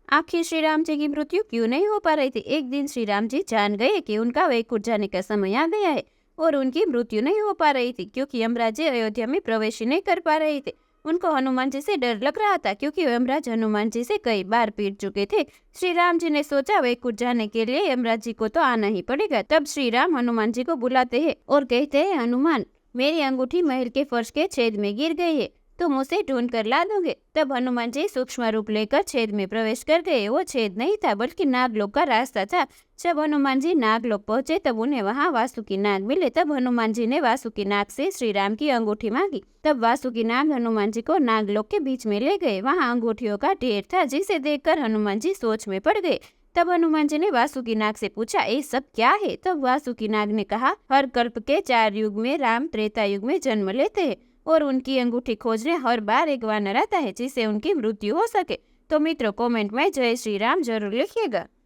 आखिर श्री राम जी की मृत्यु क्यों नहीं हो पा रही थी? एक दिन श्री राम जी जान गए कि उनका वैकुंठ जाने का समय आ गया है और उनकी मृत्यु नहीं हो पा रही थी क्योंकि यमराज जी अयोध्या में प्रवेश ही नहीं कर पा रहे थे। उनको हनुमान जी से डर लग रहा था क्योंकि यमराज हनुमान जी से कई बार पीट चुके थे। श्री राम जी ने सोचा वैकुंठ जाने के लिए यमराज जी को तो आना ही पड़ेगा। तब श्री राम हनुमान जी को बुलाते हैं और कहते हैं, हनुमान, मेरी अंगूठी महल के फर्श के छेद में गिर गई है, तुम उसे ढूंढ कर ला दोगे? तब हनुमान जी सूक्ष्म रूप लेकर छेद में प्रवेश कर गए। वो छेद नहीं था बल्कि नागलोक का रास्ता था। जब हनुमान जी नागलोक पहुंचे तब उन्हें वहां वासुकी नाग मिले। तब हनुमान जी ने वासुकी नाग से श्री राम की अंगूठी मांगी। तब वासुकी नाग हनुमान जी को नागलोक के बीच में ले गए। वहां अंगूठियों का ढेर था जिसे देखकर हनुमान जी सोच में पड़ गए। तब हनुमान जी ने वासुकी नाग से पूछा, ये सब क्या है? तब वासुकी नाग ने कहा, हर कल्प के 4 युग में राम त्रेता युग में जन्म लेते हैं और उनकी अंगूठी खोजने हर बार एक वानर आता है जिससे उनकी मृत्यु हो सके। तो मित्रों, कमेंट में जय श्री राम जरूर लिखिएगा।